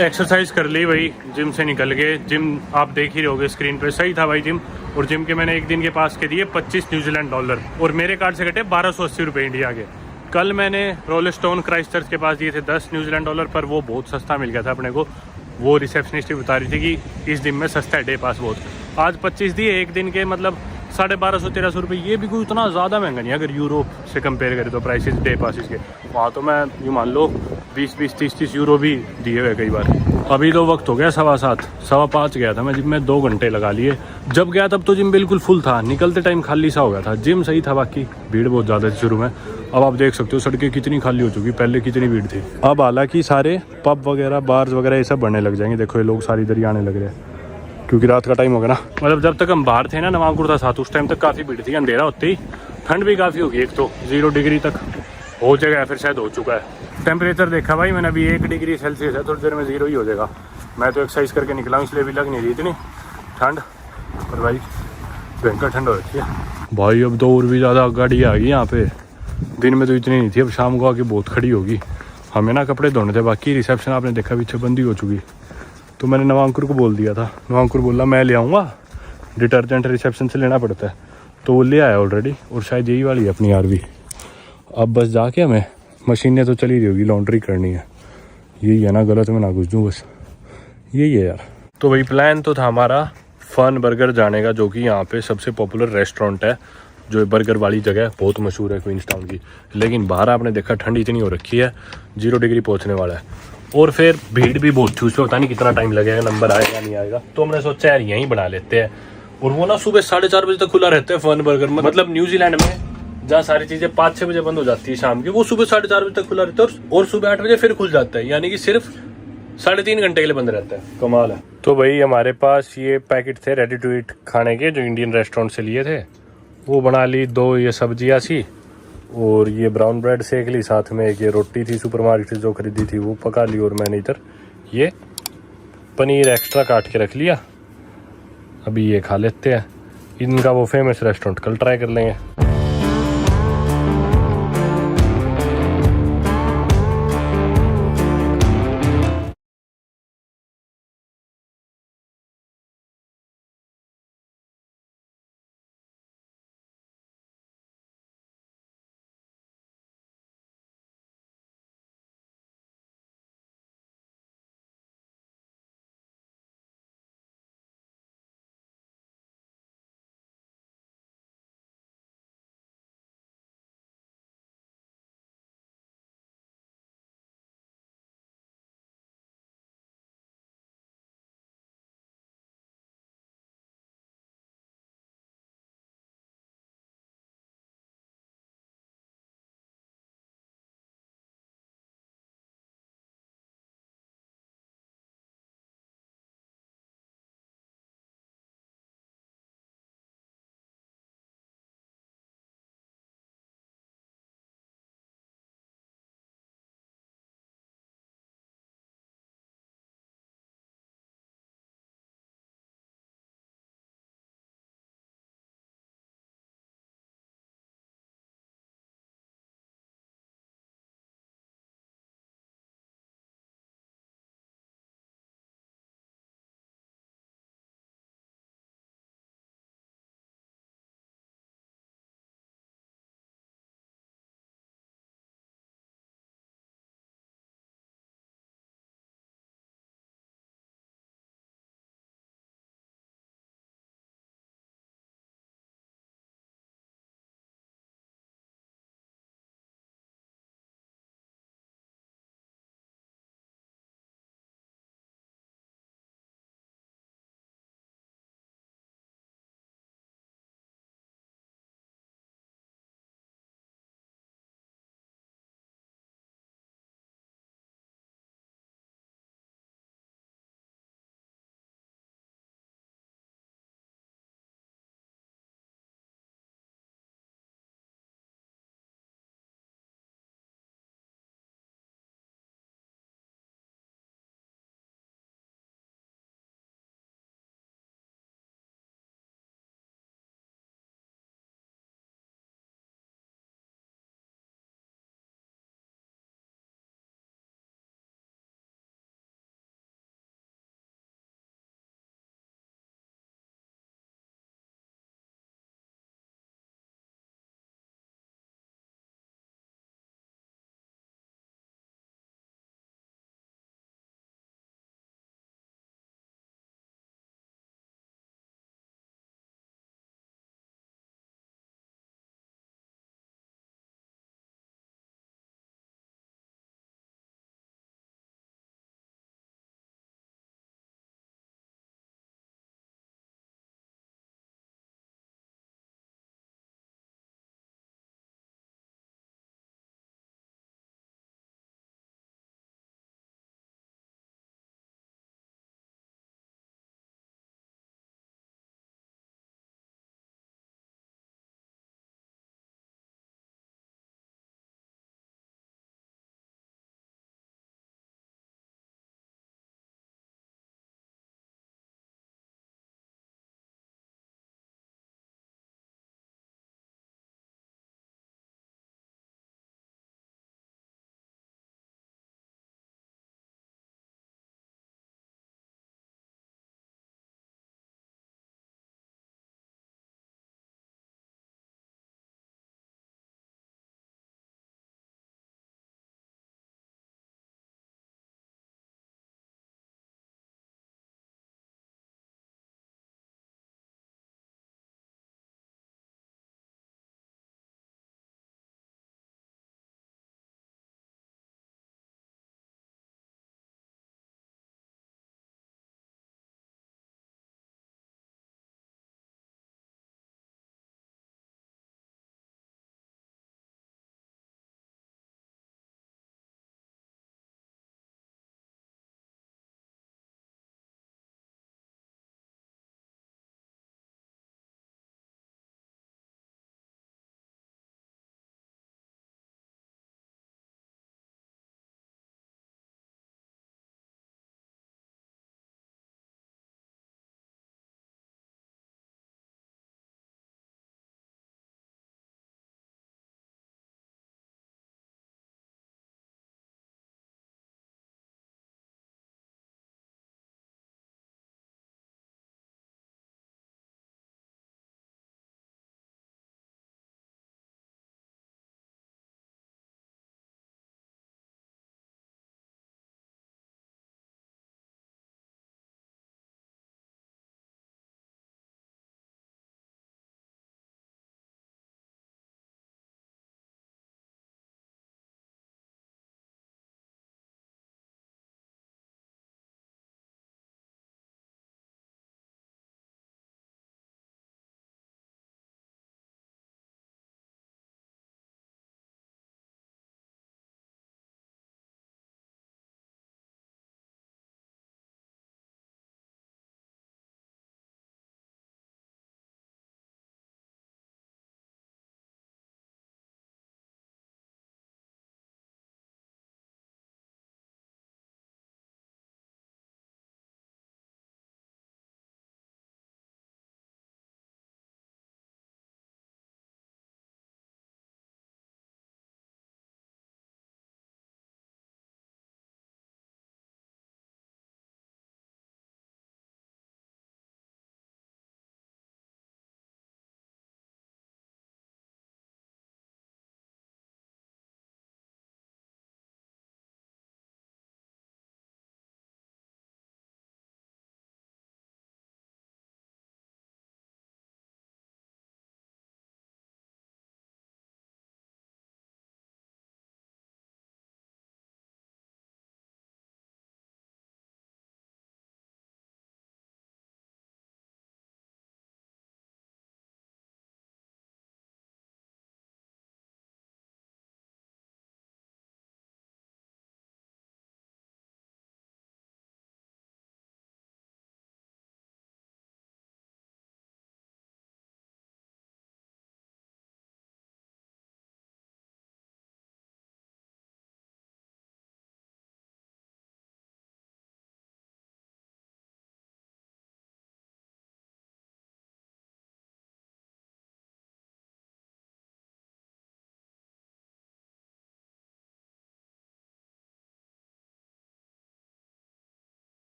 एक्सरसाइज कर ली भाई, जिम से निकल गए। जिम आप देख ही रहोगे स्क्रीन पे, सही था भाई जिम। और जिम के मैंने एक दिन के पास के दिए $25 और मेरे कार्ड से कटे $1280 इंडिया के। कल मैंने रोलिंगस्टोन क्राइस्टचर्च के पास दिए थे $10 पर वो बहुत सस्ता मिल गया था अपने को। वो रिसेप्शनिस्ट ही बता रही थी कि इस दिन में सस्ता है डे पास बहुत। आज 25 दिए एक दिन के, मतलब 1250-1300 रुपये। ये भी कोई उतना ज़्यादा महंगा नहीं है अगर यूरोप से कंपेयर करें तो प्राइसेस डे पासिस के। वहाँ तो मैं यूँ मान लो 20-20, 30-30 यूरो भी दिए हुए कई बार। अभी तो वक्त हो गया 7:15, 5:15 गया था मैं जिम में, 2 घंटे लगा लिए। जब गया तब तो जिम बिल्कुल फुल था, निकलते टाइम खाली सा हो गया था। जिम सही था, बाकी भीड़ बहुत ज़्यादा थी शुरू में। अब आप देख सकते हो सड़कें कितनी खाली हो चुकी, पहले कितनी भीड़ थी। अब हालांकि सारे पब वगैरह, बार्स वगैरह ये सब बनने लग जाएंगे। देखो ये लोग सारी इधर ही आने लग रहे हैं क्योंकि रात का टाइम होगा ना। मतलब जब तक हम बाहर थे ना नवांकुर था साथ, उस टाइम तक काफ़ी भीड़ थी। अंधेरा होते ही ठंड भी काफ़ी होगी, एक तो 0 डिग्री तक हो जाएगा, फिर शायद हो चुका है। टेम्परेचर देखा भाई मैंने, अभी 1 डिग्री सेल्सियस है, थोड़ी देर में 0 ही हो जाएगा। मैं तो एक्सरसाइज करके निकला हूँ इसलिए भी लग नहीं रही इतनी ठंड, पर भाई भयंकर ठंड हो रखी है भाई। अब तो और भी ज़्यादा गाड़ी आ गई यहाँ पे, दिन में तो इतनी नहीं थी, अब शाम को आके बहुत खड़ी होगी। हमें ना कपड़े धोने थे, बाकी रिसेप्शन आपने देखा पीछे बंदी हो चुकी। तो मैंने नवांकुर को बोल दिया था, नवांकुर बोला मैं ले आऊँगा, डिटर्जेंट रिसेप्शन से लेना पड़ता है, तो वो ले आया ऑलरेडी। और शायद यही वाली है अपनी आरवी। अब बस जाके हमें मशीनें तो चली रही होगी, लॉन्ड्री करनी है। यही है ना, गलत में ना घुस दूँ, बस यही है यार। तो वही प्लान तो था हमारा फन बर्गर जाने का, जो कि यहाँ पे सबसे पॉपुलर रेस्टोरेंट है, जो बर्गर वाली जगह बहुत मशहूर है क्वींसटाउन की। लेकिन बाहर आपने देखा ठंड इतनी हो रखी है, 0 डिग्री पहुँचने वाला है। और फिर भीड़ भी बहुत थी, उसमें पता नहीं कितना टाइम लगेगा, नंबर आएगा नहीं आएगा। तो हमने सोचा यार यहीं बना लेते हैं। और वो ना सुबह 4:30 बजे तक खुला रहता है फन बर्गर, मतलब न्यूजीलैंड में जहाँ सारी चीज़ें 5-6 बजे बंद हो जाती है शाम की, वो सुबह 4:30 बजे तक खुला रहता है और सुबह 8 बजे फिर खुल जाता है, यानी कि सिर्फ 3.5 घंटे के लिए बंद रहता है। कमाल है। तो भाई हमारे पास ये पैकेट थे रेडी टू ईट खाने के, जो इंडियन रेस्टोरेंट से लिए थे, वो बना ली। 2 ये सब्जियाँ सी, और ये ब्राउन ब्रेड सेक ली, साथ में एक ये रोटी थी सुपरमार्केट से जो खरीदी थी वो पका ली। और मैंने इधर ये पनीर एक्स्ट्रा काट के रख लिया। अभी ये खा लेते हैं। इनका वो फेमस रेस्टोरेंट कल ट्राई कर लेंगे।